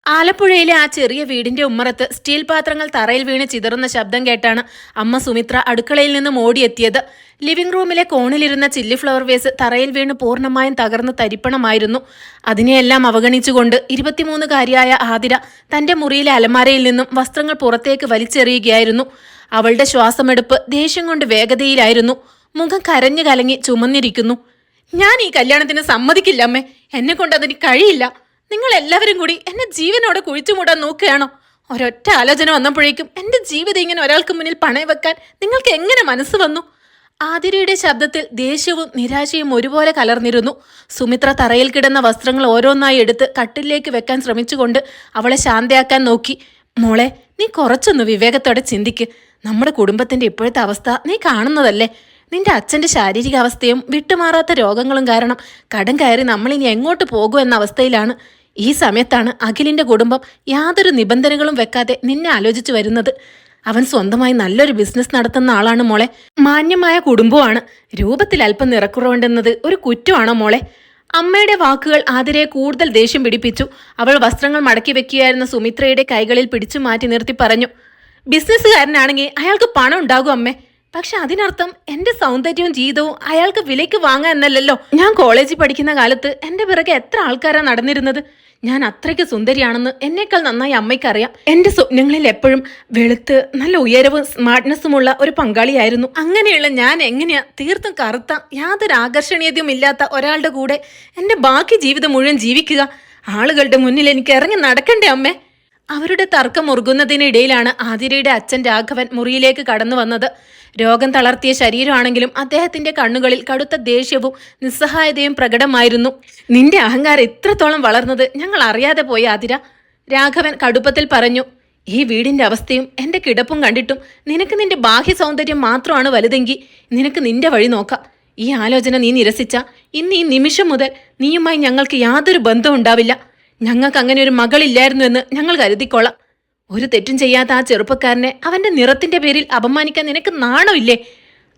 ആലപ്പുഴയിലെ ആ ചെറിയ വീടിന്റെ ഉമ്മറത്ത് സ്റ്റീൽ പാത്രങ്ങൾ തറയിൽ വീണ് ചിതറുന്ന ശബ്ദം കേട്ടാണ് അമ്മ സുമിത്ര അടുക്കളയിൽ നിന്നും ഓടിയെത്തിയത്. ലിവിംഗ് റൂമിലെ കോണിലിരുന്ന ചില്ലി ഫ്ലവർ വേസ് തറയിൽ വീണ് പൂർണ്ണമായും തകർന്ന് തരിപ്പണമായിരുന്നു. അതിനെയെല്ലാം അവഗണിച്ചുകൊണ്ട് 23-കാരിയായ ആതിര തന്റെ മുറിയിലെ അലമാരയിൽ നിന്നും വസ്ത്രങ്ങൾ പുറത്തേക്ക് വലിച്ചെറിയുകയായിരുന്നു. അവളുടെ ശ്വാസമെടുപ്പ് ദേഷ്യം കൊണ്ട് വേഗതയിലായിരുന്നു. മുഖം കരഞ്ഞു കലങ്ങി ചുമന്നിരിക്കുന്നു. ഞാൻ ഈ കല്യാണത്തിന് സമ്മതിക്കില്ല അമ്മേ, എന്നെ കൊണ്ട് അതിന് കഴിയില്ല. നിങ്ങൾ എല്ലാവരും കൂടി എന്നെ ജീവനോടെ കുഴിച്ചുമൂടാൻ നോക്കുകയാണോ? ഒരൊറ്റ ആലോചന വന്നപ്പോഴേക്കും എന്റെ ജീവിതം ഇങ്ങനെ ഒരാൾക്ക് മുന്നിൽ പണയം വെക്കാൻ നിങ്ങൾക്ക് എങ്ങനെ മനസ്സ് വന്നു? ആതിരയുടെ ശബ്ദത്തിൽ ദേഷ്യവും നിരാശയും ഒരുപോലെ കലർന്നിരുന്നു. സുമിത്ര തറയിൽ കിടന്ന വസ്ത്രങ്ങൾ ഓരോന്നായി എടുത്ത് കട്ടിലേക്ക് വെക്കാൻ ശ്രമിച്ചുകൊണ്ട് അവളെ ശാന്തയാക്കാൻ നോക്കി. മോളെ, നീ കുറച്ചൊന്ന് വിവേകത്തോടെ ചിന്തിക്ക്. നമ്മുടെ കുടുംബത്തിന്റെ ഇപ്പോഴത്തെ അവസ്ഥ നീ കാണുന്നതല്ലേ? നിന്റെ അച്ഛന്റെ ശാരീരികാവസ്ഥയും വിട്ടുമാറാത്ത രോഗങ്ങളും കാരണം കടം കയറി നമ്മളിനി എങ്ങോട്ട് പോകും എന്ന അവസ്ഥയിലാണ്. ഈ സമയത്താണ് അഖിലിന്റെ കുടുംബം യാതൊരു നിബന്ധനകളും വെക്കാതെ നിന്നെ ആലോചിച്ചു വരുന്നത്. അവൻ സ്വന്തമായി നല്ലൊരു ബിസിനസ് നടത്തുന്ന ആളാണ് മോളെ. മാന്യമായ കുടുംബമാണ്. രൂപത്തിൽ അല്പം നിറക്കുറവുണ്ടെന്നത് ഒരു കുറ്റമാണോ മോളെ? അമ്മയുടെ വാക്കുകൾ ആതിരയെ കൂടുതൽ ദേഷ്യം പിടിപ്പിച്ചു. അവൾ വസ്ത്രങ്ങൾ മടക്കി വെക്കുകയായിരുന്ന സുമിത്രയുടെ കൈകളിൽ പിടിച്ചു മാറ്റി നിർത്തി പറഞ്ഞു, ബിസിനസ്സുകാരനാണെങ്കിൽ അയാൾക്ക് പണം ഉണ്ടാകും അമ്മേ. പക്ഷെ അതിനർത്ഥം എന്റെ സൗന്ദര്യവും ജീവിതവും അയാൾക്ക് വിലയ്ക്ക് വാങ്ങാൻ എന്നല്ലല്ലോ. ഞാൻ കോളേജിൽ പഠിക്കുന്ന കാലത്ത് എന്റെ പിറകെ എത്ര ആൾക്കാരാ നടന്നിരുന്നത്. ഞാൻ അത്രയ്ക്ക് സുന്ദരിയാണെന്ന് എന്നേക്കാൾ നന്നായി അമ്മയ്ക്കറിയാം. എന്റെ സ്വപ്നങ്ങളിൽ എപ്പോഴും വെളുത്ത് നല്ല ഉയരവും സ്മാർട്ട്നെസ്സുമുള്ള ഒരു പങ്കാളിയായിരുന്നു. അങ്ങനെയുള്ള ഞാൻ എങ്ങനെയാ തീർത്തും കറുത്ത യാതൊരു ആകർഷണീയതയും ഇല്ലാത്ത ഒരാളുടെ കൂടെ എന്റെ ബാക്കി ജീവിതം മുഴുവൻ ജീവിക്കുക? ആളുകളുടെ മുന്നിൽ എനിക്ക് ഇറങ്ങി നടക്കണ്ടേ അമ്മേ? അവരുടെ തർക്കം മുറുകുന്നതിനിടയിലാണ് ആതിരയുടെ അച്ഛൻ രാഘവൻ മുറിയിലേക്ക് കടന്നു വന്നത്. രോഗം തളർത്തിയ ശരീരമാണെങ്കിലും അദ്ദേഹത്തിന്റെ കണ്ണുകളിൽ കടുത്ത ദേഷ്യവും നിസ്സഹായതയും പ്രകടമായിരുന്നു. നിന്റെ അഹങ്കാരം ഇത്രത്തോളം വളർന്നത് ഞങ്ങൾ അറിയാതെ പോയി ആതിര, രാഘവൻ കടുപ്പത്തിൽ പറഞ്ഞു. ഈ വീടിന്റെ അവസ്ഥയും എന്റെ കിടപ്പും കണ്ടിട്ടും നിനക്ക് നിന്റെ ബാഹ്യ സൗന്ദര്യം മാത്രമാണ് വലുതെങ്കിൽ നിനക്ക് നിന്റെ വഴി നോക്കാം. ഈ ആലോചന നീ നിരസിച്ച ഇന്ന് ഈ നിമിഷം മുതൽ നീയുമായി ഞങ്ങൾക്ക് യാതൊരു ബന്ധവും ഉണ്ടാവില്ല. ഞങ്ങൾക്ക് അങ്ങനെ ഒരു മകളില്ലായിരുന്നു എന്ന് ഞങ്ങൾ കരുതിക്കൊള്ളാം. ഒരു തെറ്റും ചെയ്യാത്ത ആ ചെറുപ്പക്കാരനെ അവന്റെ നിറത്തിന്റെ പേരിൽ അപമാനിക്കാൻ നിനക്ക് നാണമില്ലേ?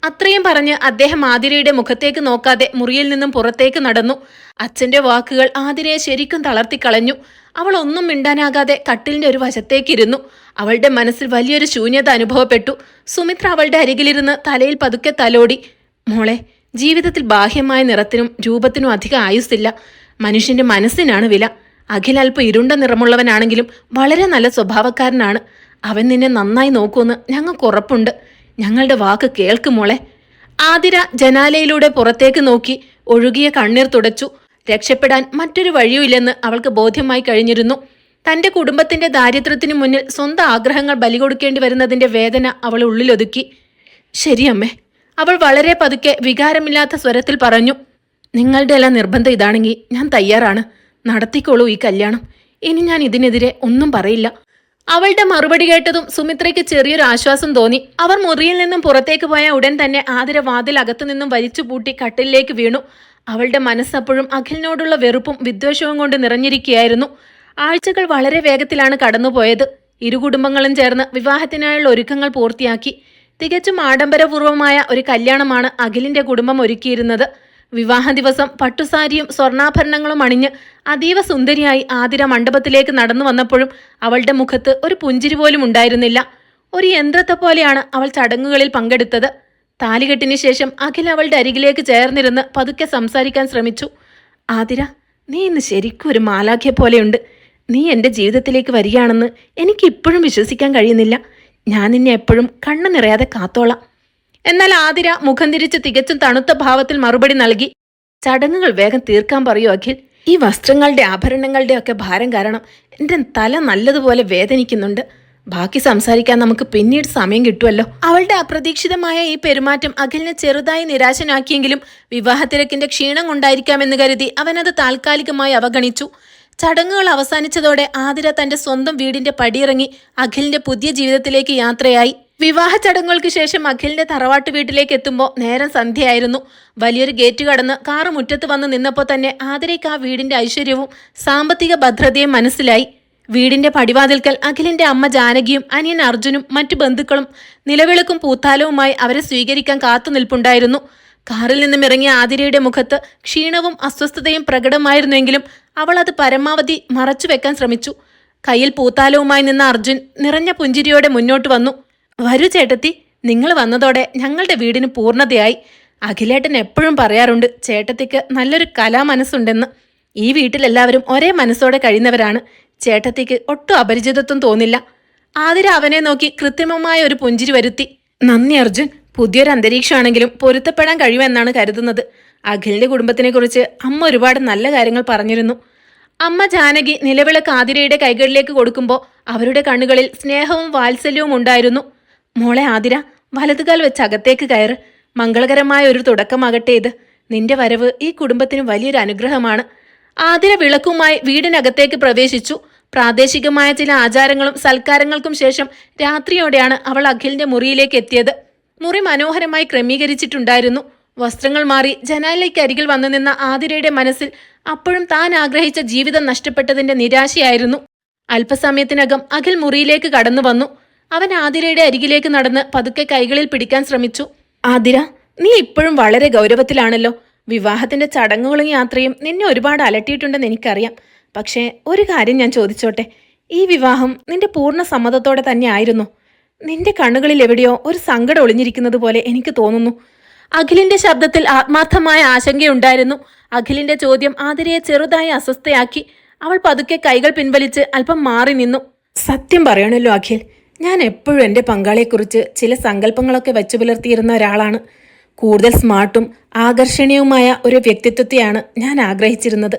അത്രയും പറഞ്ഞ് അദ്ദേഹം ആതിരയുടെ മുഖത്തേക്ക് നോക്കാതെ മുറിയിൽ നിന്നും പുറത്തേക്ക് നടന്നു. അച്ഛന്റെ വാക്കുകൾ ആതിരയെ ശരിക്കും തളർത്തിക്കളഞ്ഞു. അവൾ ഒന്നും മിണ്ടാനാകാതെ കട്ടിലിന്റെ ഒരു വശത്തേക്കിരുന്നു. അവളുടെ മനസ്സിൽ വലിയൊരു ശൂന്യത അനുഭവപ്പെട്ടു. സുമിത്ര അവളുടെ അരികിലിരുന്ന് തലയിൽ പതുക്കെ തലോടി. മോളെ, ജീവിതത്തിൽ ബാഹ്യമായ നിറത്തിനും രൂപത്തിനും അധികം ആയുസ്സില്ല. മനുഷ്യന്റെ മനസ്സിനാണ് വില. അഖിൽ അല്പം ഇരുണ്ട നിറമുള്ളവനാണെങ്കിലും വളരെ നല്ല സ്വഭാവക്കാരനാണ്. അവൻ നിന്നെ നന്നായി നോക്കുമെന്ന് ഞങ്ങൾക്ക് ഉറപ്പുണ്ട്. ഞങ്ങളുടെ വാക്ക് കേൾക്കുമോളെ. ആതിര ജനാലയിലൂടെ പുറത്തേക്ക് നോക്കി ഒഴുകിയ കണ്ണീർ തുടച്ചു. രക്ഷപ്പെടാൻ മറ്റൊരു വഴിയുമില്ലെന്ന് അവൾക്ക് ബോധ്യമായി കഴിഞ്ഞിരുന്നു. തന്റെ കുടുംബത്തിന്റെ ദാരിദ്ര്യത്തിനു മുന്നിൽ സ്വന്തം ആഗ്രഹങ്ങൾ ബലി കൊടുക്കേണ്ടി വരുന്നതിന്റെ വേദന അവൾ ഉള്ളിലൊതുക്കി. ശരിയമ്മേ, അവൾ വളരെ പതുക്കെ വികാരമില്ലാത്ത സ്വരത്തിൽ പറഞ്ഞു. നിങ്ങളുടെ എല്ലാം നിർബന്ധം ഇതാണെങ്കിൽ ഞാൻ തയ്യാറാണ്. നടത്തിക്കോളൂ ഈ കല്യാണം. ഇനി ഞാൻ ഇതിനെതിരെ ഒന്നും പറയില്ല. അവളുടെ മറുപടി കേട്ടതും സുമിത്രയ്ക്ക് ചെറിയൊരു ആശ്വാസം തോന്നി. അവർ മുറിയിൽ നിന്നും പുറത്തേക്ക് പോയ ഉടൻ തന്നെ ആതിര വാതിൽ അകത്തു നിന്നും വലിച്ചു പൂട്ടി കട്ടിലേക്ക് വീണു. അവളുടെ മനസ്സപ്പോഴും അഖിലിനോടുള്ള വെറുപ്പും വിദ്വേഷവും കൊണ്ട് നിറഞ്ഞിരിക്കുകയായിരുന്നു. ആഴ്ചകൾ വളരെ വേഗത്തിലാണ് കടന്നുപോയത്. ഇരു കുടുംബങ്ങളും ചേർന്ന് വിവാഹത്തിനായുള്ള ഒരുക്കങ്ങൾ പൂർത്തിയാക്കി. തികച്ചും ആഡംബരപൂർവമായ ഒരു കല്യാണമാണ് അഖിലിന്റെ കുടുംബം ഒരുക്കിയിരുന്നത്. വിവാഹ ദിവസം പട്ടുസാരിയും സ്വർണ്ണാഭരണങ്ങളും അണിഞ്ഞ് അതീവ സുന്ദരിയായി ആതിര മണ്ഡപത്തിലേക്ക് നടന്നു വന്നപ്പോഴും അവളുടെ മുഖത്ത് ഒരു പുഞ്ചിരി പോലും ഉണ്ടായിരുന്നില്ല. ഒരു യന്ത്രത്തെ പോലെയാണ് അവൾ ചടങ്ങുകളിൽ പങ്കെടുത്തത്. താലികെട്ടിന് ശേഷം അഖിൽ അവളുടെ അരികിലേക്ക് ചേർന്നിരുന്ന് പതുക്കെ സംസാരിക്കാൻ ശ്രമിച്ചു. ആതിര, നീ ഇന്ന് ശരിക്കും ഒരു മാലാഖ്യ പോലെയുണ്ട്. നീ എൻ്റെ ജീവിതത്തിലേക്ക് വരികയാണെന്ന് എനിക്ക് ഇപ്പോഴും വിശ്വസിക്കാൻ കഴിയുന്നില്ല. ഞാൻ നിന്നെ എപ്പോഴും കണ്ണു നിറയാതെ കാത്തോളാം. എന്നാൽ ആതിര മുഖം തിരിച്ച് തികച്ചും തണുത്ത ഭാവത്തിൽ മറുപടി നൽകി. ചടങ്ങുകൾ വേഗം തീർക്കാൻ പറയൂ അഖിൽ. ഈ വസ്ത്രങ്ങളുടെ ആഭരണങ്ങളുടെ ഒക്കെ ഭാരം കാരണം എൻ്റെ തല നല്ലതുപോലെ വേദനിക്കുന്നുണ്ട്. ബാക്കി സംസാരിക്കാൻ നമുക്ക് പിന്നീട് സമയം കിട്ടുമല്ലോ. അവളുടെ അപ്രതീക്ഷിതമായ ഈ പെരുമാറ്റം അഖിലിനെ ചെറുതായി നിരാശനാക്കിയെങ്കിലും വിവാഹത്തിരക്കിന്റെ ക്ഷീണം കൊണ്ടായിരിക്കാമെന്ന് കരുതി അവനത് താൽക്കാലികമായി അവഗണിച്ചു. ചടങ്ങുകൾ അവസാനിച്ചതോടെ ആതിര തന്റെ സ്വന്തം വീടിന്റെ പടിയിറങ്ങി അഖിലിന്റെ പുതിയ ജീവിതത്തിലേക്ക് യാത്രയായി. വിവാഹ ചടങ്ങുകൾക്ക് ശേഷം അഖിലിന്റെ തറവാട്ട് വീട്ടിലേക്ക് എത്തുമ്പോൾ നേരം സന്ധ്യയായിരുന്നു. വലിയൊരു ഗേറ്റ് കടന്ന് കാറ് മുറ്റത്ത് വന്ന് നിന്നപ്പോൾ തന്നെ ആതിരയ്ക്ക് ആ വീടിന്റെ ഐശ്വര്യവും സാമ്പത്തിക ഭദ്രതയും മനസ്സിലായി. വീടിന്റെ പടിവാതിൽക്കൽ അഖിലിന്റെ അമ്മ ജാനകിയും അനിയൻ അർജുനും മറ്റു ബന്ധുക്കളും നിലവിളക്കും പൂത്താലവുമായി അവരെ സ്വീകരിക്കാൻ കാത്തു നിൽപ്പുണ്ടായിരുന്നു. കാറിൽ നിന്നും ഇറങ്ങിയ ആതിരയുടെ മുഖത്ത് ക്ഷീണവും അസ്വസ്ഥതയും പ്രകടമായിരുന്നെങ്കിലും അവൾ അത് പരമാവധി മറച്ചു വെക്കാൻ ശ്രമിച്ചു. കയ്യിൽ പൂത്താലവുമായി നിന്ന അർജുൻ നിറഞ്ഞ പുഞ്ചിരിയോടെ മുന്നോട്ട് വന്നു. വരൂ ചേട്ടത്തി, നിങ്ങൾ വന്നതോടെ ഞങ്ങളുടെ വീടിന് പൂർണ്ണതയായി. അഖിലേട്ടൻ എപ്പോഴും പറയാറുണ്ട് ചേട്ടത്തിക്ക് നല്ലൊരു കലാമനസ്സുണ്ടെന്ന്. ഈ വീട്ടിലെല്ലാവരും ഒരേ മനസ്സോടെ കഴിയുന്നവരാണ്. ചേട്ടത്തിക്ക് ഒട്ടും അപരിചിതത്വം തോന്നില്ല. ആതിര അവനെ നോക്കി കൃത്രിമമായ ഒരു പുഞ്ചിരി വരുത്തി. നന്ദി അർജുൻ. പുതിയൊരു അന്തരീക്ഷമാണെങ്കിലും പൊരുത്തപ്പെടാൻ കഴിയുമെന്നാണ് കരുതുന്നത്. അഖിലിന്റെ കുടുംബത്തിനെ കുറിച്ച് അമ്മ ഒരുപാട് നല്ല കാര്യങ്ങൾ പറഞ്ഞിരുന്നു. അമ്മ ജാനകി നിലവിളക്ക് ആതിരയുടെ കൈകളിലേക്ക് കൊടുക്കുമ്പോൾ അവരുടെ കണ്ണുകളിൽ സ്നേഹവും വാത്സല്യവും ഉണ്ടായിരുന്നു. മോളെ ആതിര, വലതുകാൽ വെച്ച് അകത്തേക്ക് കയറ്. മംഗളകരമായ ഒരു തുടക്കമാകട്ടെ ഇത്. നിന്റെ വരവ് ഈ കുടുംബത്തിന് വലിയൊരു അനുഗ്രഹമാണ്. ആതിര വിളക്കുമായി വീടിനകത്തേക്ക് പ്രവേശിച്ചു. പ്രാദേശികമായ ചില ആചാരങ്ങളും സൽക്കാരങ്ങൾക്കും ശേഷം രാത്രിയോടെയാണ് അവൾ അഖിലിന്റെ മുറിയിലേക്ക് എത്തിയത്. മുറി മനോഹരമായി ക്രമീകരിച്ചിട്ടുണ്ടായിരുന്നു. വസ്ത്രങ്ങൾ മാറി ജനാലയ്ക്കരികിൽ വന്നു നിന്ന ആതിരയുടെ മനസ്സിൽ അപ്പോഴും താൻ ആഗ്രഹിച്ച ജീവിതം നഷ്ടപ്പെട്ടതിന്റെ നിരാശയായിരുന്നു. അല്പസമയത്തിനകം അഖിൽ മുറിയിലേക്ക് കടന്നു വന്നു. അവൻ ആതിരയുടെ അരികിലേക്ക് നടന്ന് പതുക്കെ കൈകളിൽ പിടിക്കാൻ ശ്രമിച്ചു. ആതിര, നീ ഇപ്പോഴും വളരെ ഗൗരവത്തിലാണല്ലോ. വിവാഹത്തിന്റെ ചടങ്ങുകളും യാത്രയും നിന്നെ ഒരുപാട് അലട്ടിയിട്ടുണ്ടെന്ന് എനിക്കറിയാം. പക്ഷേ ഒരു കാര്യം ഞാൻ ചോദിച്ചോട്ടെ, ഈ വിവാഹം നിന്റെ പൂർണ്ണ സമ്മതത്തോടെ തന്നെ ആയിരുന്നു? നിന്റെ കണ്ണുകളിൽ എവിടെയോ ഒരു സങ്കടം ഒളിഞ്ഞിരിക്കുന്നത് പോലെ എനിക്ക് തോന്നുന്നു. അഖിലിന്റെ ശബ്ദത്തിൽ ആത്മാർത്ഥമായ ആശങ്കയുണ്ടായിരുന്നു. അഖിലിന്റെ ചോദ്യം ആതിരയെ ചെറുതായി അസ്വസ്ഥയാക്കി. അവൾ പതുക്കെ കൈകൾ പിൻവലിച്ച് അല്പം മാറി നിന്നു. സത്യം പറയണല്ലോ അഖിൽ, ഞാൻ എപ്പോഴും എൻ്റെ പങ്കാളിയെക്കുറിച്ച് ചില സങ്കല്പങ്ങളൊക്കെ വെച്ചു പുലർത്തിയിരുന്ന ഒരാളാണ്. കൂടുതൽ സ്മാർട്ടും ആകർഷണീയവുമായ ഒരു വ്യക്തിത്വത്തെയാണ് ഞാൻ ആഗ്രഹിച്ചിരുന്നത്.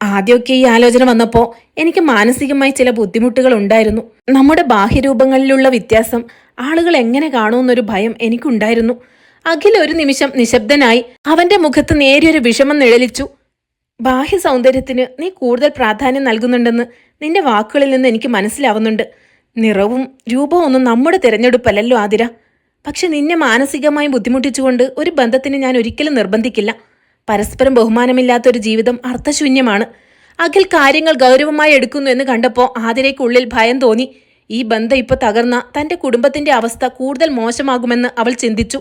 ആദ്യമൊക്കെ ഈ ആലോചന വന്നപ്പോൾ എനിക്ക് മാനസികമായി ചില ബുദ്ധിമുട്ടുകൾ ഉണ്ടായിരുന്നു. നമ്മുടെ ബാഹ്യരൂപങ്ങളിലുള്ള വ്യത്യാസം ആളുകൾ എങ്ങനെ കാണുമെന്നൊരു ഭയം എനിക്കുണ്ടായിരുന്നു. അഖിൽ ഒരു നിമിഷം നിശബ്ദനായി. അവന്റെ മുഖത്ത് നേരിയൊരു വിഷമം നിഴലിച്ചു. ബാഹ്യ സൗന്ദര്യത്തിന് നീ കൂടുതൽ പ്രാധാന്യം നൽകുന്നുണ്ടെന്ന് നിന്റെ വാക്കുകളിൽ നിന്ന് എനിക്ക് മനസ്സിലാവുന്നുണ്ട്. നിറവും രൂപവും ഒന്നും നമ്മുടെ തിരഞ്ഞെടുപ്പല്ലല്ലോ ആതിര. പക്ഷെ നിന്നെ മാനസികമായി ബുദ്ധിമുട്ടിച്ചുകൊണ്ട് ഒരു ബന്ധത്തിന് ഞാൻ ഒരിക്കലും നിർബന്ധിക്കില്ല. പരസ്പരം ബഹുമാനമില്ലാത്തൊരു ജീവിതം അർത്ഥശൂന്യമാണ്. അഖിൽ കാര്യങ്ങൾ ഗൗരവമായി എടുക്കുന്നു എന്ന് കണ്ടപ്പോൾ ആതിരയ്ക്കുള്ളിൽ ഭയം തോന്നി. ഈ ബന്ധം ഇപ്പോൾ തകർന്ന തന്റെ കുടുംബത്തിന്റെ അവസ്ഥ കൂടുതൽ മോശമാകുമെന്ന് അവൾ ചിന്തിച്ചു.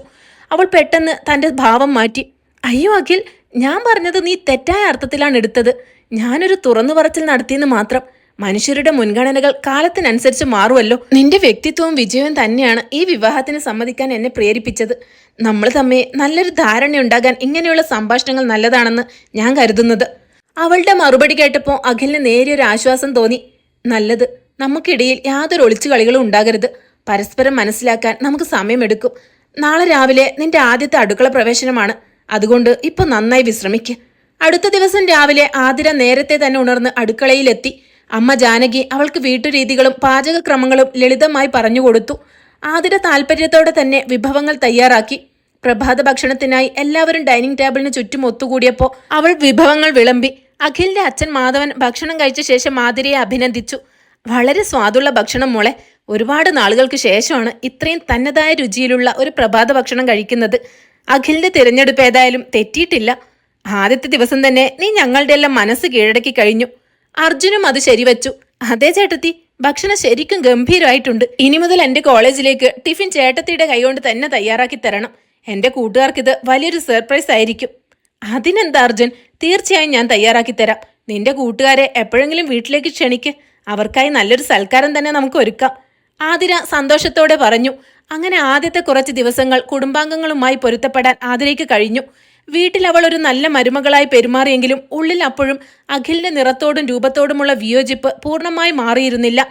അവൾ പെട്ടെന്ന് തന്റെ ഭാവം മാറ്റി. അയ്യോ അഖിൽ, ഞാൻ പറഞ്ഞത് നീ തെറ്റായ അർത്ഥത്തിലാണ് എടുത്തത്. ഞാനൊരു തുറന്നു പറച്ചിൽ നടത്തിയെന്ന് മാത്രം. മനുഷ്യരുടെ മുൻഗണനകൾ കാലത്തിനനുസരിച്ച് മാറുമല്ലോ. നിന്റെ വ്യക്തിത്വവും വിജയവും തന്നെയാണ് ഈ വിവാഹത്തിന് സമ്മതിക്കാൻ എന്നെ പ്രേരിപ്പിച്ചത്. നമ്മൾ തമ്മിൽ നല്ലൊരു ധാരണയുണ്ടാകാൻ ഇങ്ങനെയുള്ള സംഭാഷണങ്ങൾ നല്ലതാണെന്ന് ഞാൻ കരുതുന്നത്. അവളുടെ മറുപടി കേട്ടപ്പോൾ അഖിലിന് നേരിയൊരു ആശ്വാസം തോന്നി. നല്ലത്. നമുക്കിടയിൽ യാതൊരു ഒളിച്ചു കളികളും ഉണ്ടാകരുത്. പരസ്പരം മനസ്സിലാക്കാൻ നമുക്ക് സമയമെടുക്കും. നാളെ രാവിലെ നിന്റെ ആദ്യത്തെ അടുക്കള പ്രവേശനമാണ്. അതുകൊണ്ട് ഇപ്പൊ നന്നായി വിശ്രമിക്ക്. അടുത്ത ദിവസം രാവിലെ ആതിര നേരത്തെ തന്നെ ഉണർന്ന് അടുക്കളയിലെത്തി. അമ്മ ജാനകി അവൾക്ക് വീട്ടുരീതികളും പാചകക്രമങ്ങളും ലളിതമായി പറഞ്ഞുകൊടുത്തു. ആതിര താല്പര്യത്തോടെ തന്നെ വിഭവങ്ങൾ തയ്യാറാക്കി. പ്രഭാത ഭക്ഷണത്തിനായി എല്ലാവരും ഡൈനിങ് ടേബിളിന് ചുറ്റും ഒത്തുകൂടിയപ്പോൾ അവൾ വിഭവങ്ങൾ വിളമ്പി. അഖിലിന്റെ അച്ഛൻ മാധവൻ ഭക്ഷണം കഴിച്ച ശേഷം ആതിരയെ അഭിനന്ദിച്ചു. വളരെ സ്വാദുള്ള ഭക്ഷണം മോളെ. ഒരുപാട് നാളുകൾക്ക് ശേഷമാണ് ഇത്രയും തന്നതായ രുചിയിലുള്ള ഒരു പ്രഭാത ഭക്ഷണം കഴിക്കുന്നത്. അഖിലിന്റെ തിരഞ്ഞെടുപ്പ് ഏതായാലും തെറ്റിയിട്ടില്ല. ആദ്യത്തെ ദിവസം തന്നെ നീ ഞങ്ങളുടെ എല്ലാം മനസ്സ് കീഴടക്കി കഴിഞ്ഞു. അർജുനും അത് ശരിവച്ചു. അതേ ചേട്ടത്തി, ഭക്ഷണം ശരിക്കും ഗംഭീരമായിട്ടുണ്ട്. ഇനി മുതൽ എൻ്റെ കോളേജിലേക്ക് ടിഫിൻ ചേട്ടത്തിയുടെ കൈകൊണ്ട് തന്നെ തയ്യാറാക്കി തരണം. എൻ്റെ കൂട്ടുകാർക്കിത് വലിയൊരു സർപ്രൈസ് ആയിരിക്കും. അതിനെന്താ അർജുൻ, തീർച്ചയായും ഞാൻ തയ്യാറാക്കി തരാം. നിന്റെ കൂട്ടുകാരെ എപ്പോഴെങ്കിലും വീട്ടിലേക്ക് ക്ഷണിക്ക്. അവർക്കായി നല്ലൊരു സൽക്കാരം തന്നെ നമുക്ക് ഒരുക്കാം. ആതിര സന്തോഷത്തോടെ പറഞ്ഞു. അങ്ങനെ ആദ്യത്തെ കുറച്ച് ദിവസങ്ങൾ കുടുംബാംഗങ്ങളുമായി പൊരുത്തപ്പെടാൻ ആതിരയ്ക്ക് കഴിഞ്ഞു. വീട്ടിൽ അവൾ ഒരു നല്ല മരുമകളായി പെരുമാറിയെങ്കിലും ഉള്ളിൽ അപ്പോഴും അഖിലിന്റെ നിറത്തോടും രൂപത്തോടുമുള്ള വിയോജിപ്പ് പൂർണ്ണമായി മാറിയിരുന്നില്ല.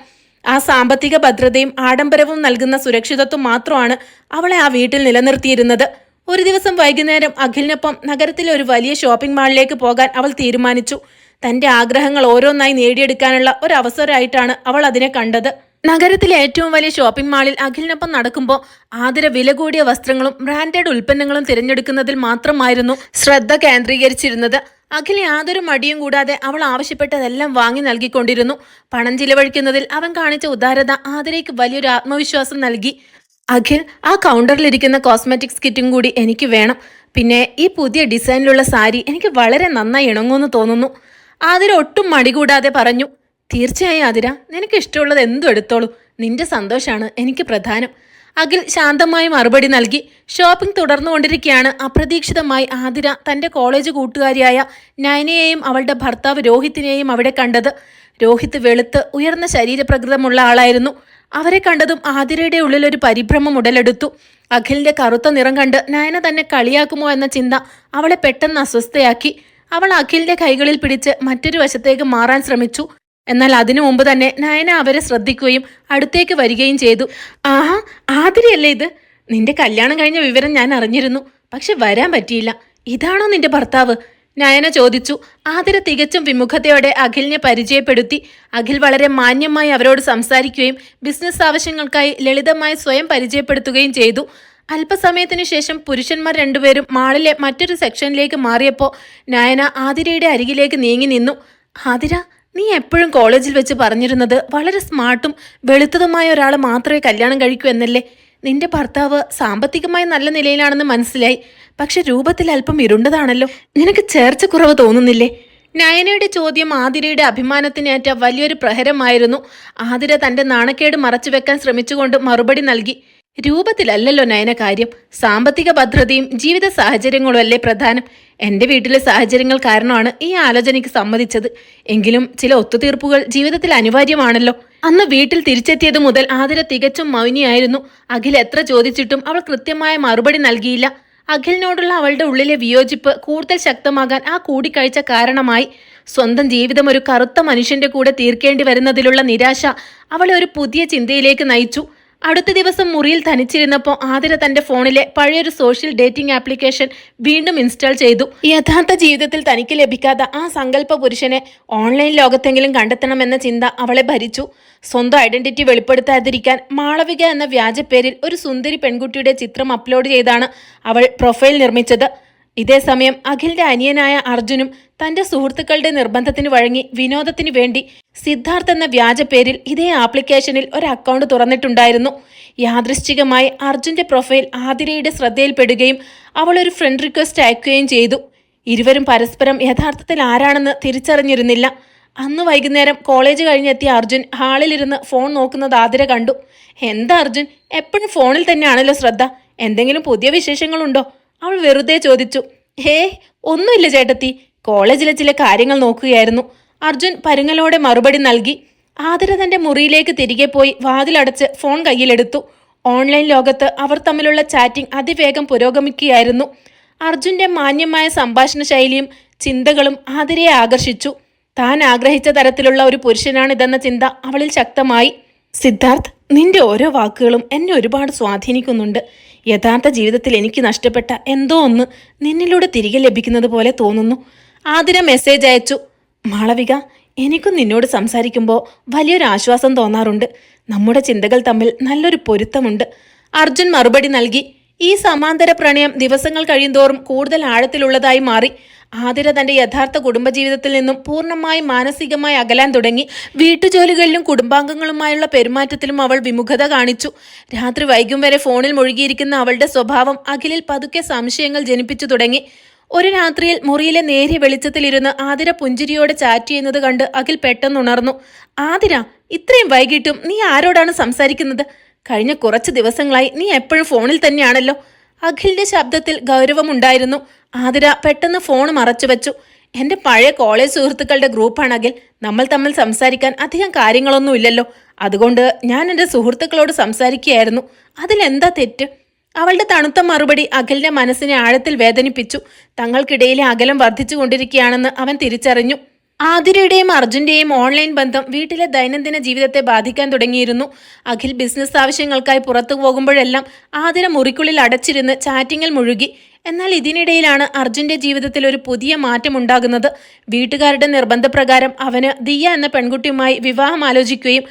ആ സാമ്പത്തിക ഭദ്രതയും ആഡംബരവും നൽകുന്ന സുരക്ഷിതത്വം മാത്രമാണ് അവളെ ആ വീട്ടിൽ നിലനിർത്തിയിരുന്നത്. ഒരു ദിവസം വൈകുന്നേരം അഖിലിനൊപ്പം നഗരത്തിലെ ഒരു വലിയ ഷോപ്പിംഗ് മാളിലേക്ക് പോകാൻ അവൾ തീരുമാനിച്ചു. തന്റെ ആഗ്രഹങ്ങൾ ഓരോന്നായി നേടിയെടുക്കാനുള്ള ഒരു അവസരമായിട്ടാണ് അവൾ അതിനെ കണ്ടത്. നഗരത്തിലെ ഏറ്റവും വലിയ ഷോപ്പിംഗ് മാളിൽ അഖിലിനൊപ്പം നടക്കുമ്പോൾ ആതിര വില കൂടിയ വസ്ത്രങ്ങളും ബ്രാൻഡഡ് ഉൽപ്പന്നങ്ങളും തിരഞ്ഞെടുക്കുന്നതിൽ മാത്രമായിരുന്നു ശ്രദ്ധ കേന്ദ്രീകരിച്ചിരുന്നത്. അഖിൽ യാതൊരു മടിയും കൂടാതെ അവൾ ആവശ്യപ്പെട്ടതെല്ലാം വാങ്ങി നൽകിക്കൊണ്ടിരുന്നു. പണം ചിലവഴിക്കുന്നതിൽ അവൻ കാണിച്ച ഉദാരത ആതിരയ്ക്ക് വലിയൊരു ആത്മവിശ്വാസം നൽകി. അഖിൽ, ആ കൗണ്ടറിലിരിക്കുന്ന കോസ്മെറ്റിക്സ് കിറ്റും കൂടി എനിക്ക് വേണം. പിന്നെ ഈ പുതിയ ഡിസൈനിലുള്ള സാരി എനിക്ക് വളരെ നന്നായി ഇണങ്ങുമെന്ന് തോന്നുന്നു. ആതിര ഒട്ടും മടി കൂടാതെ പറഞ്ഞു. തീർച്ചയായും ആതിര, നിനക്ക് ഇഷ്ടമുള്ളത് എന്തും എടുത്തോളൂ. നിന്റെ സന്തോഷമാണ് എനിക്ക് പ്രധാനം. അഖിൽ ശാന്തമായി മറുപടി നൽകി. ഷോപ്പിംഗ് തുടർന്നുകൊണ്ടിരിക്കെയാണ് അപ്രതീക്ഷിതമായി ആതിര തന്റെ കോളേജ് കൂട്ടുകാരിയായ നയനയെയും അവളുടെ ഭർത്താവ് രോഹിത്തിനെയും അവിടെ കണ്ടത്. രോഹിത് വെളുത്ത് ഉയർന്ന ശരീരപ്രകൃതമുള്ള ആളായിരുന്നു. അവരെ കണ്ടതും ആതിരയുടെ ഉള്ളിൽ ഒരു പരിഭ്രമം ഉടലെടുത്തു. അഖിലിന്റെ കറുത്ത നിറം കണ്ട് നയന തന്നെ കളിയാക്കുമോ എന്ന ചിന്ത അവളെ പെട്ടെന്ന് അസ്വസ്ഥയാക്കി. അവൾ അഖിലിന്റെ കൈകളിൽ പിടിച്ച് മറ്റൊരു വശത്തേക്ക് മാറാൻ ശ്രമിച്ചു. എന്നാൽ അതിനു മുമ്പ് തന്നെ നയന അവരെ ശ്രദ്ധിക്കുകയും അടുത്തേക്ക് വരികയും ചെയ്തു. ആഹാ, ആതിരയല്ലേ ഇത്? നിന്റെ കല്യാണം കഴിഞ്ഞ വിവരം ഞാൻ അറിഞ്ഞിരുന്നു, പക്ഷെ വരാൻ പറ്റിയില്ല. ഇതാണോ നിന്റെ ഭർത്താവ്? നയന ചോദിച്ചു. ആതിര തികച്ചും വിമുഖതയോടെ അഖിലിനെ പരിചയപ്പെടുത്തി. അഖിൽ വളരെ മാന്യമായി അവരോട് സംസാരിക്കുകയും ബിസിനസ് ആവശ്യങ്ങൾക്കായി ലളിതമായി സ്വയം പരിചയപ്പെടുത്തുകയും ചെയ്തു. അല്പസമയത്തിനു ശേഷം പുരുഷന്മാർ രണ്ടുപേരും മാളിലെ മറ്റൊരു സെക്ഷനിലേക്ക് മാറിയപ്പോൾ നയന ആതിരയുടെ അരികിലേക്ക് നീങ്ങി നിന്നു. ആതിര, നീ എപ്പോഴും കോളേജിൽ വെച്ച് പറഞ്ഞിരുന്നത് വളരെ സ്മാർട്ടും വെളുത്തതുമായ ഒരാളെ മാത്രമേ കല്യാണം കഴിക്കൂ എന്നല്ലേ? നിന്റെ ഭർത്താവ് സാമ്പത്തികമായി നല്ല നിലയിലാണെന്ന് മനസ്സിലായി, പക്ഷെ രൂപത്തിൽ അല്പം ഇരുണ്ടതാണല്ലോ. നിനക്ക് ചേർച്ച കുറവ് തോന്നുന്നില്ലേ? നയനയുടെ ചോദ്യം ആതിരയുടെ അഭിമാനത്തിനേറ്റ വലിയൊരു പ്രഹരമായിരുന്നു. ആതിര തന്റെ നാണക്കേട് മറച്ചുവെക്കാൻ ശ്രമിച്ചുകൊണ്ട് മറുപടി നൽകി. രൂപത്തിലല്ലല്ലോ നയന കാര്യം, സാമ്പത്തിക ഭദ്രതയും ജീവിത സാഹചര്യങ്ങളും അല്ലേ പ്രധാനം. എന്റെ വീട്ടിലെ സാഹചര്യങ്ങൾ കാരണമാണ് ഈ ആലോചനയ്ക്ക് സമ്മതിച്ചത്. എങ്കിലും ചില ഒത്തുതീർപ്പുകൾ ജീവിതത്തിൽ അനിവാര്യമാണല്ലോ. അന്ന് വീട്ടിൽ തിരിച്ചെത്തിയത് മുതൽ ആതിര തികച്ചും മൗനിയായിരുന്നു. അഖിൽ എത്ര ചോദിച്ചിട്ടും അവൾ കൃത്യമായ മറുപടി നൽകിയില്ല. അഖിലിനോടുള്ള അവളുടെ ഉള്ളിലെ വിയോജിപ്പ് കൂടുതൽ ശക്തമാകാൻ ആ കൂടിക്കാഴ്ച കാരണമായി. സ്വന്തം ജീവിതം ഒരു കറുത്ത മനുഷ്യന്റെ കൂടെ തീർക്കേണ്ടി വരുന്നതിലുള്ള നിരാശ അവളെ ഒരു പുതിയ ചിന്തയിലേക്ക് നയിച്ചു. അടുത്ത ദിവസം മുറിയിൽ തനിച്ചിരുന്നപ്പോൾ ആതിര തന്റെ ഫോണിലെ പഴയൊരു സോഷ്യൽ ഡേറ്റിംഗ് ആപ്ലിക്കേഷൻ വീണ്ടും ഇൻസ്റ്റാൾ ചെയ്തു. യഥാർത്ഥ ജീവിതത്തിൽ തനിക്ക് ലഭിക്കാത്ത ആ സങ്കല്പ പുരുഷനെ ഓൺലൈൻ ലോകത്തെങ്കിലും കണ്ടെത്തണമെന്ന ചിന്ത അവളെ ഭരിച്ചു. സ്വന്തം ഐഡന്റിറ്റി വെളിപ്പെടുത്താതിരിക്കാൻ മാളവിക എന്ന വ്യാജപ്പേരിൽ ഒരു സുന്ദരി പെൺകുട്ടിയുടെ ചിത്രം അപ്ലോഡ് ചെയ്താണ് അവൾ പ്രൊഫൈൽ നിർമ്മിച്ചത്. ഇതേസമയം അഖിലിന്റെ അനിയനായ അർജുനും തന്റെ സുഹൃത്തുക്കളുടെ നിർബന്ധത്തിന് വഴങ്ങി വിനോദത്തിന് വേണ്ടി സിദ്ധാർത്ഥ് എന്ന വ്യാജ പേരിൽ ഇതേ ആപ്ലിക്കേഷനിൽ ഒരു അക്കൗണ്ട് തുറന്നിട്ടുണ്ടായിരുന്നു. യാദൃശ്ചികമായി അർജുന്റെ പ്രൊഫൈൽ ആതിരയുടെ ശ്രദ്ധയിൽപ്പെടുകയും അവൾ ഒരു ഫ്രണ്ട് റിക്വസ്റ്റ് അയക്കുകയും ചെയ്തു. ഇരുവരും പരസ്പരം യഥാർത്ഥത്തിൽ ആരാണെന്ന് തിരിച്ചറിഞ്ഞിരുന്നില്ല. അന്ന് വൈകുന്നേരം കോളേജ് കഴിഞ്ഞെത്തിയ അർജുൻ ഹാളിലിരുന്ന് ഫോൺ നോക്കുന്നത് ആതിര കണ്ടു. എന്താ അർജുൻ, എപ്പോഴും ഫോണിൽ തന്നെയാണല്ലോ ശ്രദ്ധ, എന്തെങ്കിലും പുതിയ വിശേഷങ്ങളുണ്ടോ? അവൾ വെറുതെ ചോദിച്ചു. ഒന്നുമില്ല ചേട്ടത്തി, കോളേജിലെ ചില കാര്യങ്ങൾ നോക്കുകയായിരുന്നു. അർജുൻ പരുങ്ങലോടെ മറുപടി നൽകി. ആതിര തന്റെ മുറിയിലേക്ക് തിരികെ പോയി വാതിലടച്ച് ഫോൺ കയ്യിലെടുത്തു. ഓൺലൈൻ ലോകത്ത് അവർ തമ്മിലുള്ള ചാറ്റിംഗ് അതിവേഗം പുരോഗമിക്കുകയായിരുന്നു. അർജുന്റെ മാന്യമായ സംഭാഷണ ശൈലിയും ചിന്തകളും ആതിരയെ ആകർഷിച്ചു. താൻ ആഗ്രഹിച്ച തരത്തിലുള്ള ഒരു പുരുഷനാണിതെന്ന ചിന്ത അവളിൽ ശക്തമായി. സിദ്ധാർത്ഥ്, നിന്റെ ഓരോ വാക്കുകളും എന്നെ ഒരുപാട് സ്വാധീനിക്കുന്നുണ്ട്. യഥാർത്ഥ ജീവിതത്തിൽ എനിക്ക് നഷ്ടപ്പെട്ട എന്തോ ഒന്ന് നിന്നിലൂടെ തിരികെ ലഭിക്കുന്നത് പോലെ തോന്നുന്നു. ആതിര മെസ്സേജ് അയച്ചു. മാളവിക, എനിക്കും നിന്നോട് സംസാരിക്കുമ്പോൾ വലിയൊരു ആശ്വാസം തോന്നാറുണ്ട്. നമ്മുടെ ചിന്തകൾ തമ്മിൽ നല്ലൊരു പൊരുത്തമുണ്ട്. അർജുൻ മറുപടി നൽകി. ഈ സമാന്തര പ്രണയം ദിവസങ്ങൾ കഴിയുന്തോറും കൂടുതൽ ആഴത്തിലുള്ളതായി മാറി. ആതിര തന്റെ യഥാർത്ഥ കുടുംബജീവിതത്തിൽ നിന്നും പൂർണ്ണമായി മാനസികമായി അകലാൻ തുടങ്ങി. വീട്ടുജോലികളിലും കുടുംബാംഗങ്ങളുമായുള്ള പെരുമാറ്റത്തിലും അവൾ വിമുഖത കാണിച്ചു. രാത്രി വൈകും വരെ ഫോണിൽ മുഴുകിയിരിക്കുന്ന അവളുടെ സ്വഭാവം അഖിലിൽ പതുക്കെ സംശയങ്ങൾ ജനിപ്പിച്ചു തുടങ്ങി. ഒരു രാത്രിയിൽ മുറിയിലെ നേരിയ വെളിച്ചത്തിലിരുന്ന് ആതിര പുഞ്ചിരിയോടെ ചാറ്റ് ചെയ്യുന്നത് കണ്ട് അഖിൽ പെട്ടെന്നുണർന്നു. ആതിര, ഇത്രയും വൈകിട്ടും നീ ആരോടാണ് സംസാരിക്കുന്നത്? കഴിഞ്ഞ കുറച്ച് ദിവസങ്ങളായി നീ എപ്പോഴും ഫോണിൽ തന്നെയാണല്ലോ. അഖിലിന്റെ ശബ്ദത്തിൽ ഗൗരവമുണ്ടായിരുന്നു. ആതിര പെട്ടെന്ന് ഫോൺ മറച്ചുവെച്ചു. എന്റെ പഴയ കോളേജ് സുഹൃത്തുക്കളുടെ ഗ്രൂപ്പാണ് അഖിൽ. നമ്മൾ തമ്മിൽ സംസാരിക്കാൻ അധികം കാര്യങ്ങളൊന്നും ഇല്ലല്ലോ. അതുകൊണ്ട് ഞാൻ എൻ്റെ സുഹൃത്തുക്കളോട് സംസാരിക്കുകയായിരുന്നു. അതിലെന്താ തെറ്റ്? അവളുടെ തണുത്ത മറുപടി അഖിലിന്റെ മനസ്സിനെ ആഴത്തിൽ വേദനിപ്പിച്ചു. തങ്ങൾക്കിടയിലെ അകലം വർദ്ധിച്ചു കൊണ്ടിരിക്കുകയാണെന്ന് അവൻ തിരിച്ചറിഞ്ഞു. ആതിരയുടെയും അർജുന്റെയും ഓൺലൈൻ ബന്ധം വീട്ടിലെ ദൈനംദിന ജീവിതത്തെ ബാധിക്കാൻ തുടങ്ങിയിരുന്നു. അഖിൽ ബിസിനസ് ആവശ്യങ്ങൾക്കായി പുറത്തു പോകുമ്പോഴെല്ലാം ആതിര മുറിക്കുള്ളിൽ അടച്ചിരുന്ന് ചാറ്റിങ്ങിൽ മുഴുകി. എന്നാൽ ഇതിനിടയിലാണ് അർജുന്റെ ജീവിതത്തിൽ ഒരു പുതിയ മാറ്റം ഉണ്ടാകുന്നത്. വീട്ടുകാരുടെ നിർബന്ധപ്രകാരം അവന് ദിയ എന്ന പെൺകുട്ടിയുമായി വിവാഹം ആലോചിക്കുകയും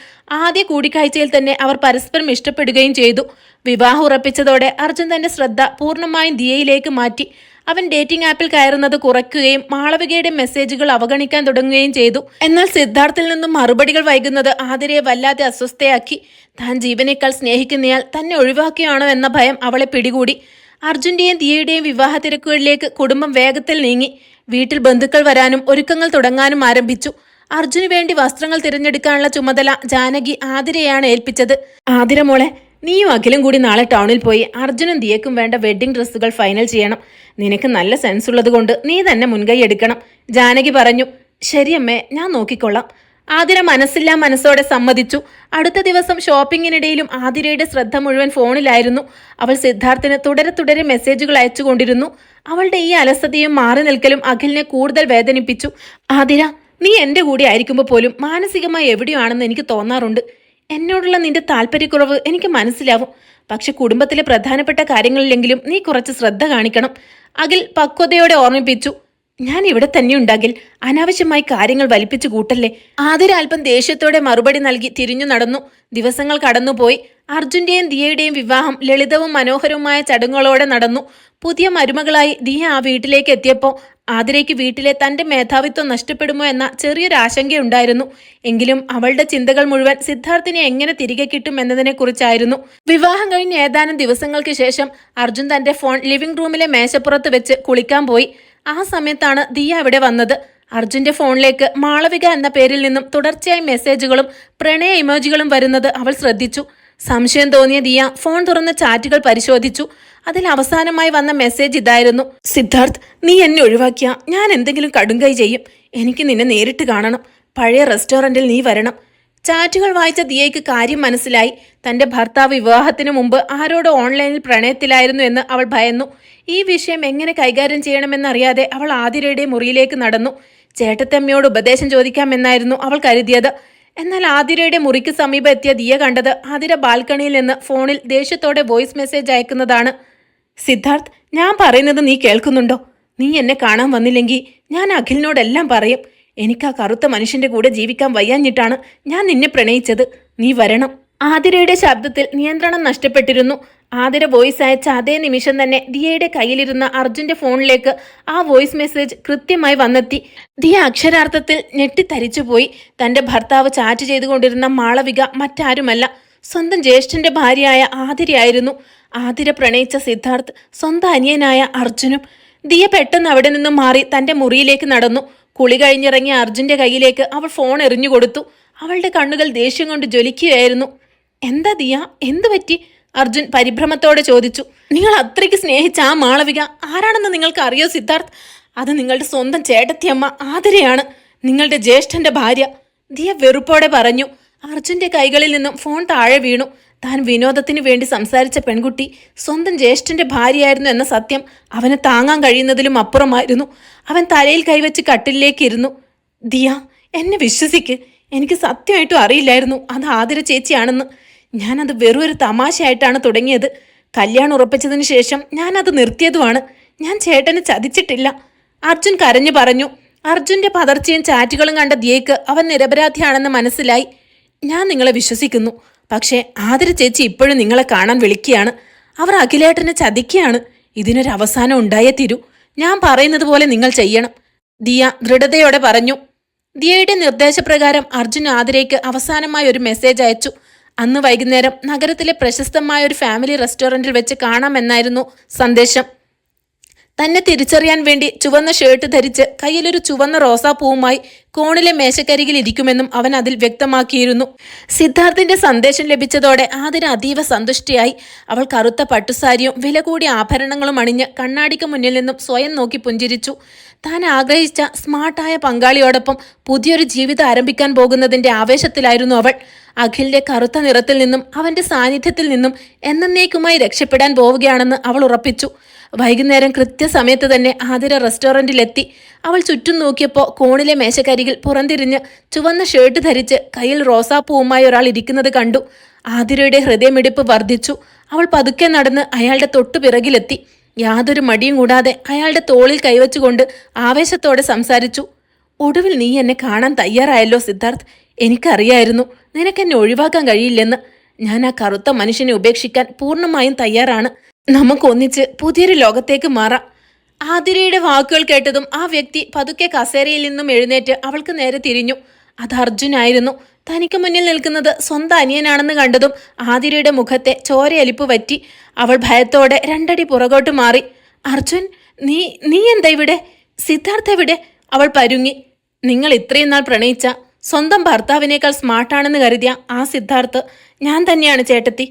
ആദ്യ കൂടിക്കാഴ്ചയിൽ തന്നെ അവർ പരസ്പരം ഇഷ്ടപ്പെടുകയും ചെയ്തു. വിവാഹം ഉറപ്പിച്ചതോടെ അർജുൻ തന്റെ ശ്രദ്ധ പൂർണ്ണമായും ദിയയിലേക്ക് മാറ്റി. അവൻ ഡേറ്റിംഗ് ആപ്പിൽ കയറുന്നത് കുറയ്ക്കുകയും മാളവികയുടെ മെസ്സേജുകൾ അവഗണിക്കാൻ തുടങ്ങുകയും ചെയ്തു. എന്നാൽ സിദ്ധാർത്ഥിൽ നിന്നും മറുപടികൾ വൈകുന്നത് ആതിരയെ വല്ലാതെ അസ്വസ്ഥയാക്കി. താൻ ജീവനേക്കാൾ സ്നേഹിക്കുന്നയാൾ തന്നെ ഒഴിവാക്കിയാണോ എന്ന ഭയം അവളെ പിടികൂടി. അർജുന്റെയും ദിയയുടെയും വിവാഹ തിരക്കുകളിലേക്ക് കുടുംബം വേഗത്തിൽ നീങ്ങി. വീട്ടിൽ ബന്ധുക്കൾ വരാനും ഒരുക്കങ്ങൾ തുടങ്ങാനും ആരംഭിച്ചു. അർജുന് വേണ്ടി വസ്ത്രങ്ങൾ തിരഞ്ഞെടുക്കാനുള്ള ചുമതല ജാനകി ആതിരയാണ് ഏൽപ്പിച്ചത്. ആതിര മോളെ, നീയും അഖിലും കൂടി നാളെ ടൗണിൽ പോയി അർജുനും ദിയക്കും വേണ്ട വെഡ്ഡിംഗ് ഡ്രസ്സുകൾ ഫൈനൽ ചെയ്യണം. നിനക്ക് നല്ല സെൻസ് ഉള്ളത് കൊണ്ട് നീ തന്നെ മുൻകൈ എടുക്കണം, ജാനകി പറഞ്ഞു. ശരിയമ്മേ, ഞാൻ നോക്കിക്കൊള്ളാം. ആതിര മനസ്സില്ലാ മനസ്സോടെ സമ്മതിച്ചു. അടുത്ത ദിവസം ഷോപ്പിങ്ങിനിടയിലും ആതിരയുടെ ശ്രദ്ധ മുഴുവൻ ഫോണിലായിരുന്നു. അവൾ സിദ്ധാർത്ഥിന് തുടരെ മെസ്സേജുകൾ അയച്ചുകൊണ്ടിരുന്നു. അവളുടെ ഈ അലസതയും മാറി നിൽക്കലും അഖിലിനെ കൂടുതൽ വേദനിപ്പിച്ചു. ആതിര, നീ എന്റെ കൂടെ ആയിരിക്കുമ്പോൾ പോലും മാനസികമായി എവിടെയോ ആണെന്ന് എനിക്ക് തോന്നാറുണ്ട്. എന്നോടുള്ള നിന്റെ താല്പര്യക്കുറവ് എനിക്ക് മനസ്സിലാവും. പക്ഷെ കുടുംബത്തിലെ പ്രധാനപ്പെട്ട കാര്യങ്ങളിലെങ്കിലും നീ കുറച്ച് ശ്രദ്ധ കാണിക്കണം. അഖിൽ പക്വതയോടെ ഓർമ്മിപ്പിച്ചു. ഞാൻ ഇവിടെ തന്നെ ഉണ്ടാകിൽ അനാവശ്യമായി കാര്യങ്ങൾ വലിപ്പിച്ചു കൂട്ടല്ലേ. ആതിര അല്പം ദേഷ്യത്തോടെ മറുപടി നൽകി തിരിഞ്ഞു നടന്നു. ദിവസങ്ങൾ കടന്നുപോയി. അർജുന്റെയും ദിയയുടെയും വിവാഹം ലളിതവും മനോഹരവുമായ ചടങ്ങുകളോടെ നടന്നു. പുതിയ മരുമകളായി ദിയ ആ വീട്ടിലേക്ക് എത്തിയപ്പോൾ ആതിരയ്ക്ക് വീട്ടിലെ തന്റെ മേധാവിത്വം നഷ്ടപ്പെടുമോ എന്ന ചെറിയൊരു ആശങ്കയുണ്ടായിരുന്നു. എങ്കിലും അവളുടെ ചിന്തകൾ മുഴുവൻ സിദ്ധാർത്ഥിനെ എങ്ങനെ തിരികെ കിട്ടും എന്നതിനെക്കുറിച്ചായിരുന്നു. വിവാഹം കഴിഞ്ഞ് ഏതാനും ദിവസങ്ങൾക്ക് ശേഷം അർജുൻ തന്റെ ഫോൺ ലിവിംഗ് റൂമിലെ മേശപ്പുറത്ത് വെച്ച് കുളിക്കാൻ പോയി. ആ സമയത്താണ് ദിയ അവിടെ വന്നത്. അർജുന്റെ ഫോണിലേക്ക് മാളവിക എന്ന പേരിൽ നിന്നും തുടർച്ചയായി മെസ്സേജുകളും പ്രണയ ഇമോജികളും വരുന്നത് അവൾ ശ്രദ്ധിച്ചു. സംശയം തോന്നിയ ദിയ ഫോൺ തുറന്ന് ചാറ്റുകൾ പരിശോധിച്ചു. അതിൽ അവസാനമായി വന്ന മെസ്സേജ് ഇതായിരുന്നു: സിദ്ധാർത്ഥ്, നീ എന്നെ ഒഴിവാക്കിയ ഞാൻ എന്തെങ്കിലും കടുങ്കൈ ചെയ്യും. എനിക്ക് നിന്നെ നേരിട്ട് കാണണം. പഴയ റെസ്റ്റോറന്റിൽ നീ വരണം. ചാറ്റുകൾ വായിച്ച ദിയയ്ക്ക് കാര്യം മനസ്സിലായി. തന്റെ ഭർത്താവ് വിവാഹത്തിനു മുമ്പ് ആരോടോ ഓൺലൈനിൽ പ്രണയത്തിലായിരുന്നു എന്ന് അവൾ ഭയന്നു. ഈ വിഷയം എങ്ങനെ കൈകാര്യം ചെയ്യണമെന്നറിയാതെ അവൾ ആതിരയുടെ മുറിയിലേക്ക് നടന്നു. ചേട്ടത്തമ്മയോട് ഉപദേശം ചോദിക്കാമെന്നായിരുന്നു അവൾ കരുതിയത്. എന്നാൽ ആതിരയുടെ മുറിക്ക് സമീപം എത്തിയ ദിയ കണ്ടത് ആതിര ബാൽക്കണിയിൽ നിന്ന് ഫോണിൽ ദേഷ്യത്തോടെ വോയിസ് മെസ്സേജ് അയക്കുന്നതാണ്. സിദ്ധാർത്ഥ്, ഞാൻ പറയുന്നത് നീ കേൾക്കുന്നുണ്ടോ? നീ എന്നെ കാണാൻ വന്നില്ലെങ്കിൽ ഞാൻ അഖിലിനോടെല്ലാം പറയും. എനിക്ക് ആ കറുത്ത മനുഷ്യന്റെ കൂടെ ജീവിക്കാൻ വയ്യാഞ്ഞിട്ടാണ് ഞാൻ നിന്നെ പ്രണയിച്ചത്. നീ വരണം. ആതിരയുടെ ശബ്ദത്തിൽ നിയന്ത്രണം നഷ്ടപ്പെട്ടിരുന്നു. ആതിര വോയിസ് അയച്ച അതേ നിമിഷം തന്നെ ദിയയുടെ കയ്യിലിരുന്ന അർജുന്റെ ഫോണിലേക്ക് ആ വോയിസ് മെസ്സേജ് കൃത്യമായി വന്നെത്തി. ദിയ അക്ഷരാർത്ഥത്തിൽ ഞെട്ടിത്തരിച്ചുപോയി. തന്റെ ഭർത്താവ് ചാറ്റ് ചെയ്തുകൊണ്ടിരുന്ന മാളവിക മറ്റാരുമല്ല, സ്വന്തം ജ്യേഷ്ഠന്റെ ഭാര്യയായ ആതിരയായിരുന്നു. ആതിര പ്രണയിച്ച സിദ്ധാർത്ഥ് സ്വന്തം അനിയനായ അർജുനും. ദിയ പെട്ടെന്ന് അവിടെ നിന്നും മാറി തന്റെ മുറിയിലേക്ക് നടന്നു. കുളി കഴിഞ്ഞിറങ്ങിയ അർജുന്റെ കയ്യിലേക്ക് അവൾ ഫോൺ എറിഞ്ഞുകൊടുത്തു. അവളുടെ കണ്ണുകൾ ദേഷ്യം കൊണ്ട് ജ്വലിക്കുകയായിരുന്നു. എന്താ ദിയ, എന്തു പറ്റി? അർജുൻ പരിഭ്രമത്തോടെ ചോദിച്ചു. നിങ്ങൾ അത്രയ്ക്ക് സ്നേഹിച്ച ആ മാളവിക ആരാണെന്ന് നിങ്ങൾക്ക് അറിയോ സിദ്ധാർത്ഥ്? അത് നിങ്ങളുടെ സ്വന്തം ചേട്ടത്തിയമ്മ ആതിരയാണ്, നിങ്ങളുടെ ജ്യേഷ്ഠന്റെ ഭാര്യ. ദിയ വെറുപ്പോടെ പറഞ്ഞു. അർജുന്റെ കൈകളിൽ നിന്നും ഫോൺ താഴെ വീണു. താൻ വിനോദത്തിന് വേണ്ടി സംസാരിച്ച പെൺകുട്ടി സ്വന്തം ജ്യേഷ്ഠന്റെ ഭാര്യയായിരുന്നു എന്ന സത്യം അവന് താങ്ങാൻ കഴിയുന്നതിലും അപ്പുറമായിരുന്നു. അവൻ തലയിൽ കൈവച്ച് കട്ടിലേക്ക് ഇരുന്നു. ദിയ, എന്നെ വിശ്വസിക്ക്. എനിക്ക് സത്യമായിട്ടും അറിയില്ലായിരുന്നു അത് ആതിര ചേച്ചിയാണെന്ന്. ഞാനത് വെറും ഒരു തമാശയായിട്ടാണ് തുടങ്ങിയത്. കല്യാണം ഉറപ്പിച്ചതിന് ശേഷം ഞാനത് നിർത്തിയതുമാണ്. ഞാൻ ചേട്ടനെ ചതിച്ചിട്ടില്ല. അർജുൻ കരഞ്ഞു പറഞ്ഞു. അർജുന്റെ പതർച്ചയും ചാറ്റുകളും കണ്ട ദിയയ്ക്ക് അവൻ നിരപരാധിയാണെന്ന് മനസ്സിലായി. ഞാൻ നിങ്ങളെ വിശ്വസിക്കുന്നു. പക്ഷേ ആതിര ചേച്ചി ഇപ്പോഴും നിങ്ങളെ കാണാൻ വിളിക്കുകയാണ്. അവർ അഖിലേട്ടനെ ചതിക്കുകയാണ്. ഇതിനൊരു അവസാനം ഉണ്ടായേ തീരൂ. ഞാൻ പറയുന്നത് പോലെ നിങ്ങൾ ചെയ്യണം, ദിയ ദൃഢതയോടെ പറഞ്ഞു. ദിയയുടെ നിർദ്ദേശപ്രകാരം അർജുൻ ആതിരയ്ക്ക് അവസാനമായി ഒരു മെസ്സേജ് അയച്ചു. അന്ന് വൈകുന്നേരം നഗരത്തിലെ പ്രശസ്തമായ ഒരു ഫാമിലി റെസ്റ്റോറൻറ്റിൽ വെച്ച് കാണാമെന്നായിരുന്നു സന്ദേശം. തന്നെ തിരിച്ചറിയാൻ വേണ്ടി ചുവന്ന ഷർട്ട് ധരിച്ച് കയ്യിലൊരു ചുവന്ന റോസാപ്പൂവുമായി കോണിലെ മേശക്കരികിൽ ഇരിക്കുമെന്നും അവൻ അതിൽ വ്യക്തമാക്കിയിരുന്നു. സിദ്ധാർത്ഥിന്റെ സന്ദേശം ലഭിച്ചതോടെ ആതിര അതീവ സന്തുഷ്ടിയായി. അവൾ കറുത്ത പട്ടുസാരിയും വില കൂടിയ ആഭരണങ്ങളും അണിഞ്ഞ് കണ്ണാടിക്ക് മുന്നിൽ നിന്നും സ്വയം നോക്കി പുഞ്ചിരിച്ചു. താൻ ആഗ്രഹിച്ച സ്മാർട്ടായ പങ്കാളിയോടൊപ്പം പുതിയൊരു ജീവിതം ആരംഭിക്കാൻ പോകുന്നതിന്റെ ആവേശത്തിലായിരുന്നു അവൾ. അഖിലിന്റെ കറുത്ത നിറത്തിൽ നിന്നും അവന്റെ സാന്നിധ്യത്തിൽ നിന്നും എന്നേക്കുമായി രക്ഷപ്പെടാൻ പോവുകയാണെന്ന് അവൾ ഉറപ്പിച്ചു. വൈകുന്നേരം കൃത്യസമയത്ത് തന്നെ ആതിര റെസ്റ്റോറൻറ്റിലെത്തി. അവൾ ചുറ്റും നോക്കിയപ്പോൾ കോണിലെ മേശക്കരികിൽ പുറംതിരിഞ്ഞ് ചുവന്ന ഷർട്ട് ധരിച്ച് കയ്യിൽ റോസാപ്പൂവുമായി ഒരാൾ ഇരിക്കുന്നത് കണ്ടു. ആതിരയുടെ ഹൃദയമിടിപ്പ് വർദ്ധിച്ചു. അവൾ പതുക്കെ നടന്ന് അയാളുടെ തൊട്ടുപിറകിലെത്തി. യാതൊരു മടിയും കൂടാതെ അയാളുടെ തോളിൽ കൈവച്ചുകൊണ്ട് ആവേശത്തോടെ സംസാരിച്ചു. ഒടുവിൽ നീ എന്നെ കാണാൻ തയ്യാറായല്ലോ സിദ്ധാർത്ഥ്. എനിക്കറിയായിരുന്നു നിനക്കെന്നെ ഒഴിവാക്കാൻ കഴിയില്ലെന്ന്. ഞാൻ ആ കറുത്ത മനുഷ്യനെ ഉപേക്ഷിക്കാൻ പൂർണ്ണമായും തയ്യാറാണ്. നമുക്കൊന്നിച്ച് പുതിയൊരു ലോകത്തേക്ക് മാറാം. ആതിരയുടെ വാക്കുകൾ കേട്ടതും ആ വ്യക്തി പതുക്കെ കസേരയിൽ നിന്നും എഴുന്നേറ്റ് അവൾക്ക് നേരെ തിരിഞ്ഞു. അത് അർജുനായിരുന്നു. തനിക്ക് മുന്നിൽ നിൽക്കുന്നത് സ്വന്തം അനിയനാണെന്ന് കണ്ടതും ആതിരയുടെ മുഖത്തെ ചോരയലിപ്പ് പറ്റി. അവൾ ഭയത്തോടെ രണ്ടടി പുറകോട്ട് മാറി. അർജുൻ, നീ എന്താ ഇവിടെ? സിദ്ധാർത്ഥ എവിടെ? അവൾ പരുങ്ങി. നിങ്ങൾ ഇത്രയും നാൾ പ്രണയിച്ച സ്വന്തം ഭർത്താവിനേക്കാൾ സ്മാർട്ടാണെന്ന് കരുതിയ ആ സിദ്ധാർത്ഥ് ഞാൻ തന്നെയാണ് ചേട്ടത്തി.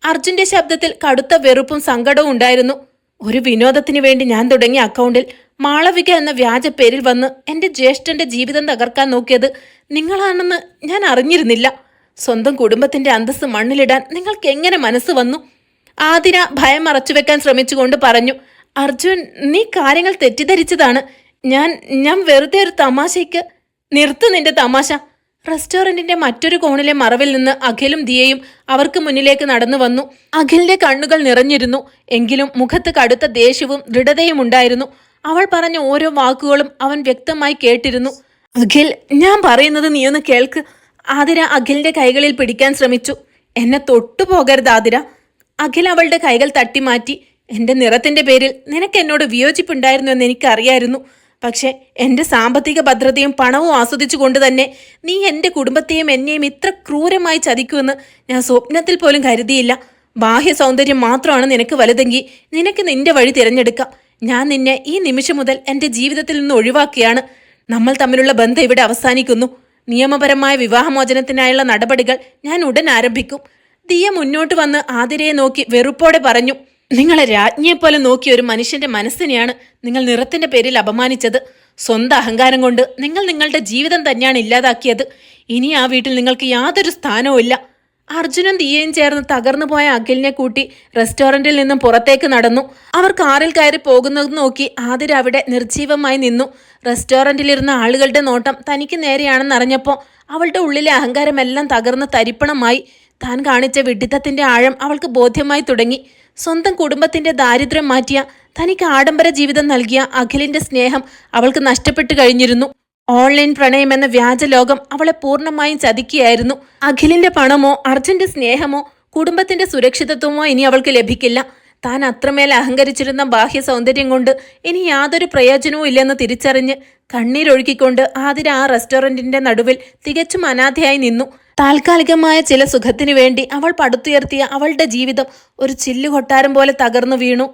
അർജുന്റെ ശബ്ദത്തിൽ കടുത്ത വെറുപ്പും സങ്കടവും ഉണ്ടായിരുന്നു. ഒരു വിനോദത്തിന് വേണ്ടി ഞാൻ തുടങ്ങിയ അക്കൗണ്ടിൽ മാളവിക എന്ന വ്യാജ പേരിൽ വന്ന് എൻ്റെ ജ്യേഷ്ഠന്റെ ജീവിതം തകർക്കാൻ നോക്കിയത് നിങ്ങളാണെന്ന് ഞാൻ അറിഞ്ഞിരുന്നില്ല. സ്വന്തം കുടുംബത്തിന്റെ അന്തസ്സ് മണ്ണിലിടാൻ നിങ്ങൾക്ക് എങ്ങനെ മനസ്സ് വന്നു? ആതിര ഭയം മറച്ചുവെക്കാൻ ശ്രമിച്ചുകൊണ്ട് പറഞ്ഞു. അർജുൻ, നീ കാര്യങ്ങൾ തെറ്റിദ്ധരിച്ചതാണ്. ഞാൻ വെറുതെ ഒരു തമാശയ്ക്ക്. നിർത്തു നിന്റെ തമാശ. റെസ്റ്റോറന്റിന്റെ മറ്റൊരു കോണിലെ മറവിൽ നിന്ന് അഖിലും ദിയയും അവർക്ക് മുന്നിലേക്ക് നടന്നു വന്നു. അഖിലിന്റെ കണ്ണുകൾ നിറഞ്ഞിരുന്നു. എങ്കിലും മുഖത്ത് കടുത്ത ദേഷ്യവും ദൃഢതയും ഉണ്ടായിരുന്നു. അവൾ പറഞ്ഞ ഓരോ വാക്കുകളും അവൻ വ്യക്തമായി കേട്ടിരുന്നു. അഖിൽ, ഞാൻ പറയുന്നത് നീയൊന്ന് കേൾക്ക്. ആതിര അഖിലിന്റെ കൈകളിൽ പിടിക്കാൻ ശ്രമിച്ചു. എന്നെ തൊട്ടുപോകരുത് ആതിര. അഖിൽ അവളുടെ കൈകൾ തട്ടിമാറ്റി. എന്റെ നിറത്തിന്റെ പേരിൽ നിനക്ക് എന്നോട് വിയോജിപ്പുണ്ടായിരുന്നു എന്ന് എനിക്കറിയായിരുന്നു. പക്ഷെ എൻ്റെ സാമ്പത്തിക ഭദ്രതയും പണവും ആസ്വദിച്ചുകൊണ്ട് തന്നെ നീ എൻ്റെ കുടുംബത്തെയും എന്നെയും ഇത്ര ക്രൂരമായി ചതിക്കുമെന്ന് ഞാൻ സ്വപ്നത്തിൽ പോലും കരുതിയില്ല. ബാഹ്യ സൗന്ദര്യം മാത്രമാണ് നിനക്ക് വലുതെങ്കിൽ നിനക്ക് നിന്റെ വഴി തിരഞ്ഞെടുക്കാം. ഞാൻ നിന്നെ ഈ നിമിഷം മുതൽ എൻ്റെ ജീവിതത്തിൽ നിന്ന് ഒഴിവാക്കിയാണ്. നമ്മൾ തമ്മിലുള്ള ബന്ധം ഇവിടെ അവസാനിക്കുന്നു. നിയമപരമായ വിവാഹമോചനത്തിനായുള്ള നടപടികൾ ഞാൻ ഉടൻ ആരംഭിക്കും. ദിയ മുന്നോട്ട് വന്ന് ആതിരയെ നോക്കി വെറുപ്പോടെ പറഞ്ഞു. നിങ്ങളെ രാജ്ഞിയെപ്പോലെ നോക്കിയ ഒരു മനുഷ്യന്റെ മനസ്സിനെയാണ് നിങ്ങൾ നിറത്തിന്റെ പേരിൽ അപമാനിച്ചത്. സ്വന്തം അഹങ്കാരം കൊണ്ട് നിങ്ങൾ നിങ്ങളുടെ ജീവിതം തന്നെയാണ് ഇല്ലാതാക്കിയത്. ഇനി ആ വീട്ടിൽ നിങ്ങൾക്ക് യാതൊരു സ്ഥാനവും ഇല്ല. അർജുനും ദിയയും ചേർന്ന് തകർന്നു പോയ അഖിലിനെ കൂട്ടി റെസ്റ്റോറന്റിൽ നിന്നും പുറത്തേക്ക് നടന്നു. അവർ കാറിൽ കയറി പോകുന്നത് നോക്കി ആതിര അവിടെ നിർജീവമായി നിന്നു. റെസ്റ്റോറന്റിലിരുന്ന ആളുകളുടെ നോട്ടം തനിക്ക് നേരെയാണെന്നറിഞ്ഞപ്പോൾ അവളുടെ ഉള്ളിലെ അഹങ്കാരമെല്ലാം തകർന്ന് തരിപ്പണമായി. താൻ കാണിച്ച വിഡ്ഢിത്തത്തിന്റെ ആഴം അവൾക്ക് ബോധ്യമായി തുടങ്ങി. സ്വന്തം കുടുംബത്തിന്റെ ദാരിദ്ര്യം മാറ്റിയ, തനിക്ക് ആഡംബര ജീവിതം നൽകിയ അഖിലിന്റെ സ്നേഹം അവൾക്ക് നഷ്ടപ്പെട്ടു കഴിഞ്ഞിരുന്നു. ഓൺലൈൻ പ്രണയം എന്ന വ്യാജ ലോകം അവളെ പൂർണ്ണമായും ചതിക്കുകയായിരുന്നു. അഖിലിന്റെ പണമോ അർജുന്റെ സ്നേഹമോ കുടുംബത്തിന്റെ സുരക്ഷിതത്വമോ ഇനി അവൾക്ക് ലഭിക്കില്ല. താൻ അത്രമേൽ അഹങ്കരിച്ചിരുന്ന ബാഹ്യ സൗന്ദര്യം കൊണ്ട് ഇനി യാതൊരു പ്രയോജനവും ഇല്ലെന്ന് തിരിച്ചറിഞ്ഞ് കണ്ണീരൊഴുക്കിക്കൊണ്ട് ആതിര ആ റെസ്റ്റോറന്റിന്റെ നടുവിൽ തികച്ചും അനാഥയായി നിന്നു. താൽക്കാലികമായ ചില സുഖത്തിനു വേണ്ടി അവൾ പടുത്തുയർത്തിയ അവളുടെ ജീവിതം ഒരു ചില്ലുകൊട്ടാരം പോലെ തകർന്നു വീണു.